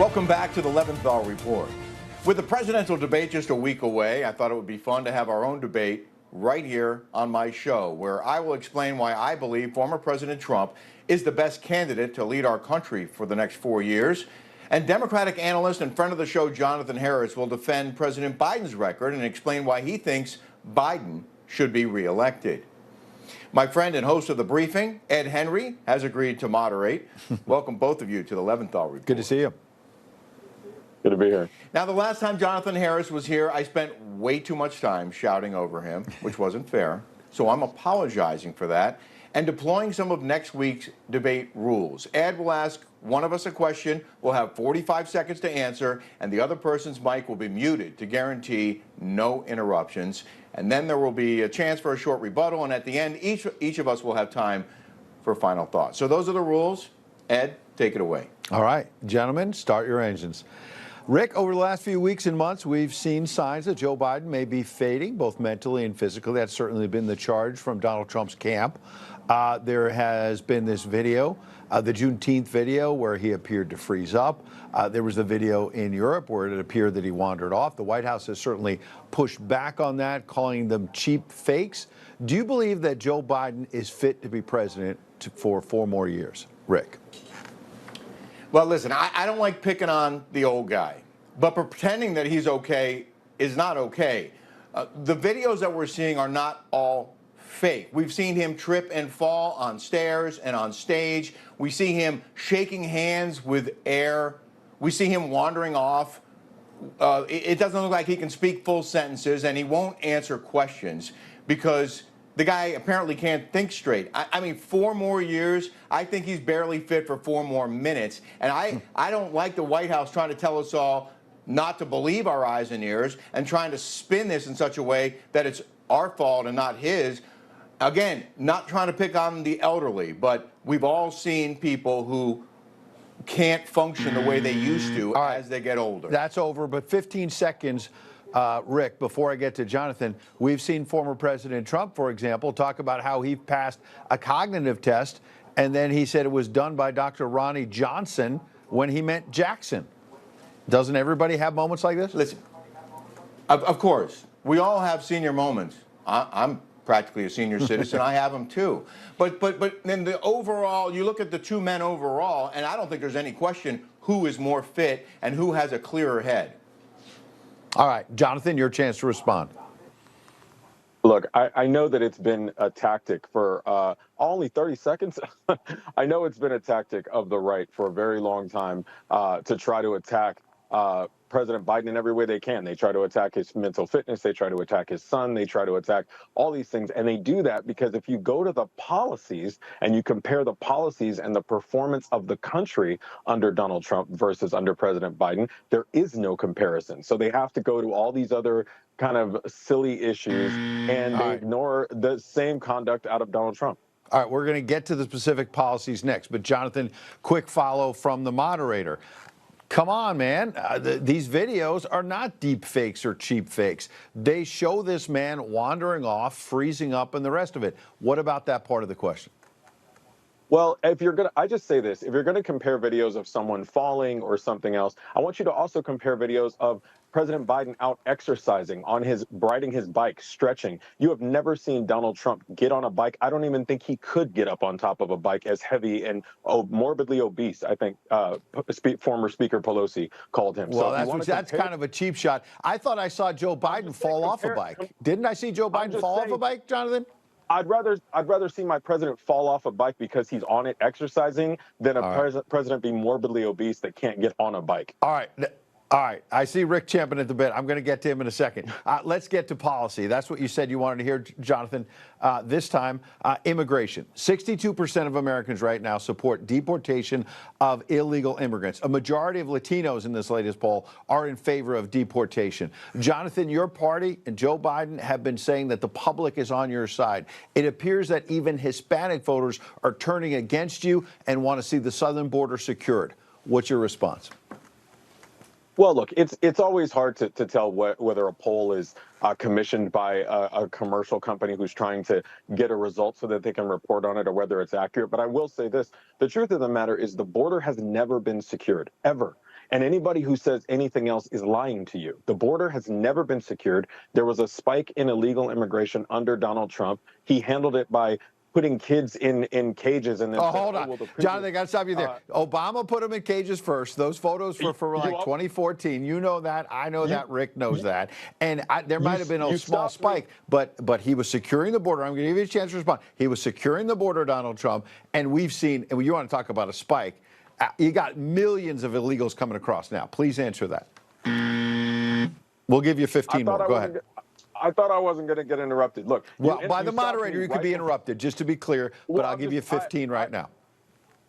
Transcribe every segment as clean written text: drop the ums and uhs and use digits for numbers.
Welcome back to the Leventhal Report. With the presidential debate just a week away, I thought it would be fun to have our own debate right here on my show, where I will explain why I believe former President Trump is the best candidate to lead our country for the next 4 years. And Democratic analyst and friend of the show, Jonathan Harris, will defend President Biden's record and explain why he thinks Biden should be reelected. My friend and host of the briefing, Ed Henry, has agreed to moderate. Welcome both of you to the Leventhal Report. Good to see you. Good to be here. Now, the last time Jonathan Harris was here, I spent way too much time shouting over him, which wasn't fair. So I'm apologizing for that and deploying some of next week's debate rules. Ed will ask one of us a question. We'll have 45 seconds to answer, and the other person's mic will be muted to guarantee no interruptions. And then there will be a chance for a short rebuttal, and at the end, each of us will have time for final thoughts. So those are the rules. Ed, take it away. All right, gentlemen, start your engines. Rick, over the last few weeks and months, we've seen signs that Joe Biden may be fading, both mentally and physically. That's certainly been the charge from Donald Trump's camp. There has been this video, the Juneteenth video, where he appeared to freeze up. There was the video in Europe where it appeared that he wandered off. The White House has certainly pushed back on that, calling them cheap fakes. Do you believe that Joe Biden is fit to be president for 4 more years? Rick? Well, listen, I don't like picking on the old guy, but pretending that he's okay is not okay. The videos that we're seeing are not all fake. We've seen him trip and fall on stairs and on stage. We see him shaking hands with air. We see him wandering off. It doesn't look like he can speak full sentences, and he won't answer questions because the guy apparently can't think straight. I mean, 4 more years, I think he's barely fit for 4 more minutes. And I don't like the White House trying to tell us all not to believe our eyes and ears and trying to spin this in such a way that it's our fault and not his. Again, not trying to pick on the elderly, but we've all seen people who can't function the way they used to as they get older. That's over, but 15 seconds. Rick, before I get to Jonathan, we've seen former President Trump, for example, talk about how he passed a cognitive test, and then he said it was done by Dr. Ronnie Johnson when he meant Jackson. Doesn't everybody have moments like this? Listen, of course, we all have senior moments. I'm practically a senior citizen. I have them too. But then the overall, you look at the 2 men overall, and I don't think there's any question who is more fit and who has a clearer head. All right, Jonathan, your chance to respond. Look, I know that it's been a tactic for only 30 seconds. I know it's been a tactic of the right for a very long time to try to attack President Biden in every way they can. They try to attack his mental fitness. They try to attack his son. They try to attack all these things. And they do that because if you go to the policies and you compare the policies and the performance of the country under Donald Trump versus under President Biden, there is no comparison. So they have to go to all these other kind of silly issues and they ignore the same conduct out of Donald Trump. All right, we're going to get to the specific policies next. But Jonathan, quick follow from the moderator. Come on, man. These videos are not deep fakes or cheap fakes. They show this man wandering off, freezing up, and the rest of it. What about that part of the question? Well, I just say this, if you're going to compare videos of someone falling or something else, I want you to also compare videos of President Biden out exercising, riding his bike, stretching. You have never seen Donald Trump get on a bike. I don't even think he could get up on top of a bike as heavy and morbidly obese, I think former Speaker Pelosi called him. Well, that's kind of a cheap shot. I thought I saw Joe Biden fall off a bike. Didn't I see Joe Biden fall off a bike, Jonathan? I'd rather see my president fall off a bike because he's on it exercising than a president be morbidly obese that can't get on a bike. All right. All right. I see Rick champing at the bit. I'm going to get to him in a second. Let's get to policy. That's what you said you wanted to hear, Jonathan. This time, immigration. 62% of Americans right now support deportation of illegal immigrants. A majority of Latinos in this latest poll are in favor of deportation. Jonathan, your party and Joe Biden have been saying that the public is on your side. It appears that even Hispanic voters are turning against you and want to see the southern border secured. What's your response? Well, look, it's always hard to tell whether a poll is commissioned by a commercial company who's trying to get a result so that they can report on it, or whether it's accurate. But I will say this: the truth of the matter is the border has never been secured, ever. And anybody who says anything else is lying to you. The border has never been secured. There was a spike in illegal immigration under Donald Trump. He handled it by putting kids in cages and then Oh, said, hold oh, on. well, the previous. Jonathan, I got to stop you there. Obama put them in cages first. Those photos were for You, like you, 2014. You know that. I know you, that. Rick knows that. And there you, might have been a you small stopped me. spike, but he was securing the border. I'm going to give you a chance to respond. He was securing the border, Donald Trump, and we've seen, and you want to talk about a spike, you got millions of illegals coming across now. Please answer that. We'll give you I 15 thought more. I Go wasn't. ahead. I thought I wasn't going to get interrupted. Look, Well, by you the stopped me moderator, you could right be before. interrupted, just to be clear, but Well, I'll I'm give you just 15 right now.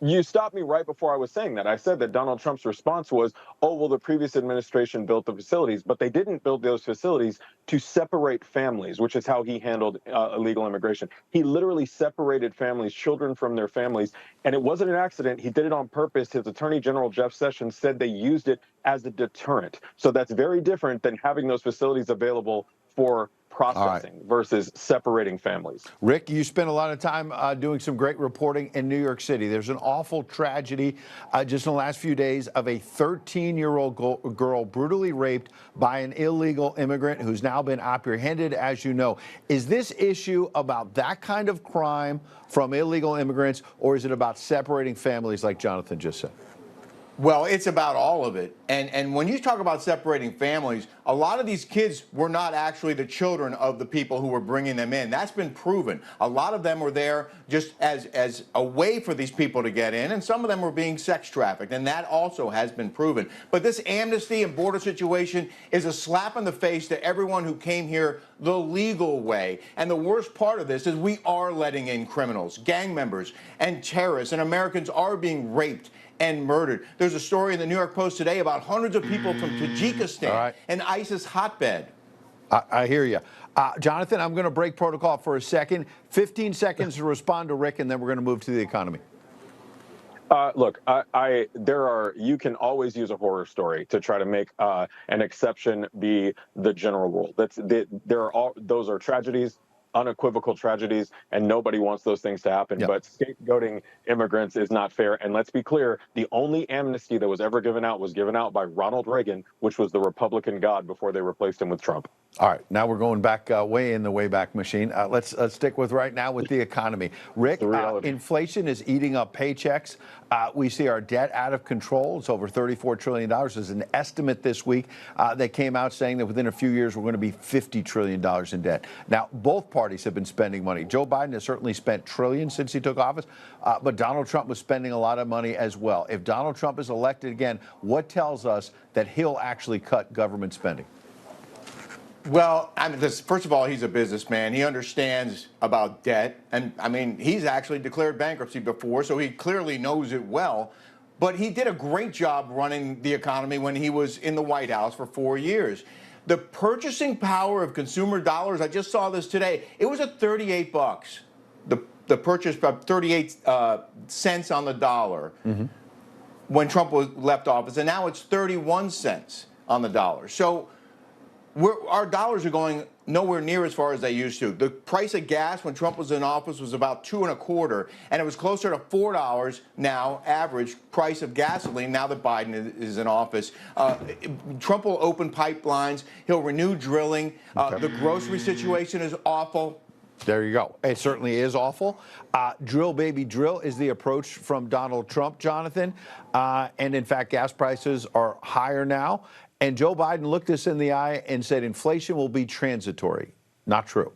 you stopped me right before I was saying that. I said that Donald Trump's response was, oh, well, the previous administration built the facilities, but they didn't build those facilities to separate families, which is how he handled illegal immigration. He literally separated families, children from their families, and it wasn't an accident. He did it on purpose. His Attorney General, Jeff Sessions, said they used it as a deterrent. So that's very different than having those facilities available for All right. processing versus separating families. Rick, you spent a lot of time doing some great reporting in New York City. There's an awful tragedy just in the last few days of a 13-year-old girl brutally raped by an illegal immigrant who's now been apprehended, as you know. Is this issue about that kind of crime from illegal immigrants, or is it about separating families like Jonathan just said? Well, it's about all of it. And when you talk about separating families, a lot of these kids were not actually the children of the people who were bringing them in. That's been proven. A lot of them were there just as a way for these people to get in, and some of them were being sex trafficked, and that also has been proven. But this amnesty and border situation is a slap in the face to everyone who came here the legal way. And the worst part of this is we are letting in criminals, gang members, and terrorists, and Americans are being raped and murdered. There's a story in the New York Post today about hundreds of people from Tajikistan, an ISIS hotbed. I hear you. Jonathan, I'm going to break protocol for a second. 15 seconds to respond to Rick, and then we're going to move to the economy. Look, you can always use a horror story to try to make an exception be the general rule. Those are tragedies, unequivocal tragedies, and nobody wants those things to happen. Yep. But scapegoating immigrants is not fair. And let's be clear, the only amnesty that was ever given out was given out by Ronald Reagan, which was the Republican god before they replaced him with Trump. All right, now we're going back way in the Wayback Machine. Let's stick with right now with the economy. Rick, inflation is eating up paychecks. We see our debt out of control. It's over $34 trillion. There's an estimate this week that came out saying that within a few years we're going to be $50 trillion in debt. Now, both parties have been spending money. Joe Biden has certainly spent trillions since he took office, but Donald Trump was spending a lot of money as well. If Donald Trump is elected again, what tells us that he'll actually cut government spending? Well, first of all, he's a businessman. He understands about debt. And, he's actually declared bankruptcy before, so he clearly knows it well. But he did a great job running the economy when he was in the White House for 4 years. The purchasing power of consumer dollars, I just saw this today, it was at 38 bucks. The purchase of 38 cents on the dollar when Trump left office, and now it's 31 cents on the dollar. So our dollars are going nowhere near as far as they used to. The price of gas when Trump was in office was about $2.25, and it was closer to $4 now, average price of gasoline, now that Biden is in office. Trump will open pipelines. He'll renew drilling. The grocery situation is awful. There you go. It certainly is awful. Drill, baby, drill is the approach from Donald Trump, Jonathan. And in fact, gas prices are higher now. And Joe Biden looked us in the eye and said inflation will be transitory. Not true.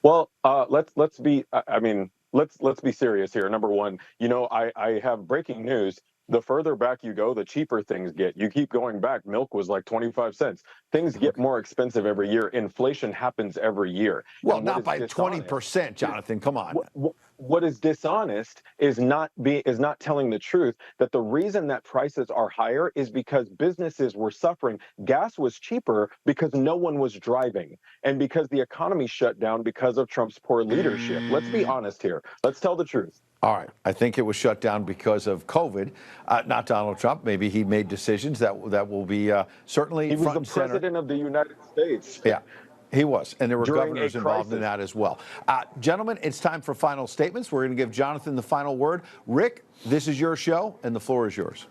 Well, let's be serious here. Number one, I have breaking news. The further back you go, the cheaper things get. You keep going back. Milk was like 25 cents. Things get more expensive every year. Inflation happens every year. Well, not by 20%, Jonathan. Come on. What is dishonest is not telling the truth that the reason that prices are higher is because businesses were suffering. Gas was cheaper because no one was driving and because the economy shut down because of Trump's poor leadership. Let's be honest here. Let's tell the truth. All right. I think it was shut down because of COVID, not Donald Trump. Maybe he made decisions that will be certainly He was front the and center. president of the United States. Yeah, he was. And there were During a governors involved in crisis. that as well. Gentlemen, it's time for final statements. We're going to give Jonathan the final word. Rick, this is your show, and the floor is yours.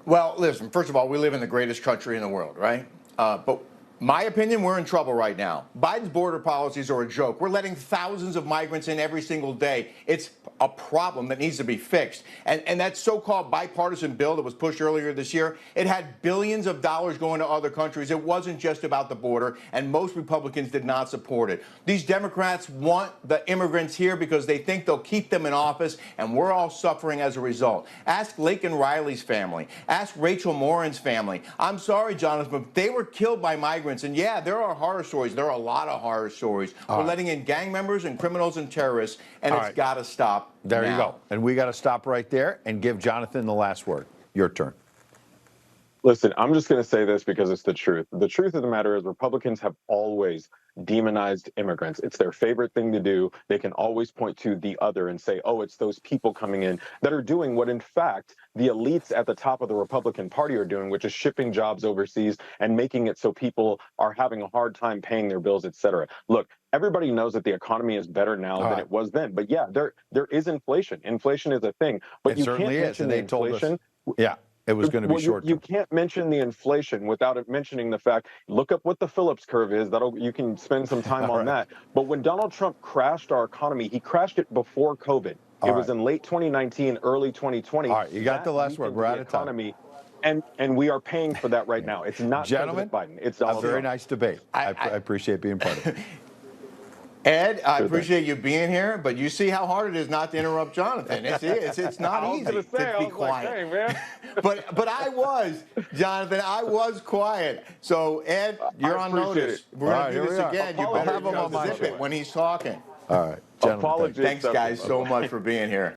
Well, listen, first of all, we live in the greatest country in the world, right? But my opinion, we're in trouble right now. Biden's border policies are a joke. We're letting thousands of migrants in every single day. It's a problem that needs to be fixed. And that so-called bipartisan bill that was pushed earlier this year, it had billions of dollars going to other countries. It wasn't just about the border, and most Republicans did not support it. These Democrats want the immigrants here because they think they'll keep them in office, and we're all suffering as a result. Ask Laken Riley's family. Ask Rachel Morin's family. I'm sorry, Jonathan, but they were killed by migrants. And yeah, there are horror stories. There are a lot of horror stories. We're letting in gang members and criminals and terrorists, and it's got to stop. There now. you go. And we got to stop right there and give Jonathan the last word. Your turn. Listen, I'm just going to say this because it's the truth. The truth of the matter is Republicans have always demonized immigrants. It's their favorite thing to do. They can always point to the other and say, oh, it's those people coming in that are doing what, in fact, the elites at the top of the Republican Party are doing, which is shipping jobs overseas and making it so people are having a hard time paying their bills, et cetera. Look, everybody knows that the economy is better now than it was then. But yeah, there is inflation. Inflation is a thing. But you can't mention the inflation. Yeah. It was going to be short term. You can't mention the inflation without mentioning the fact, look up what the Phillips curve is. You can spend some time on that. But when Donald Trump crashed our economy, he crashed it before COVID. It was in late 2019, early 2020. All right, you got the last word. We're out of time. And we are paying for that right now. It's not Gentlemen, President Biden. It's Donald Trump. A very nice debate. I appreciate being part of it. Ed, I appreciate you being here, but you see how hard it is not to interrupt Jonathan. It's not easy to be quiet. Like, hey, man. but I was, Jonathan, I was quiet. So, Ed, you're on notice. We're going to do this again. You better have him on my zip it when he's talking. All right, gentlemen. Apologies. Thanks, guys, so much for being here.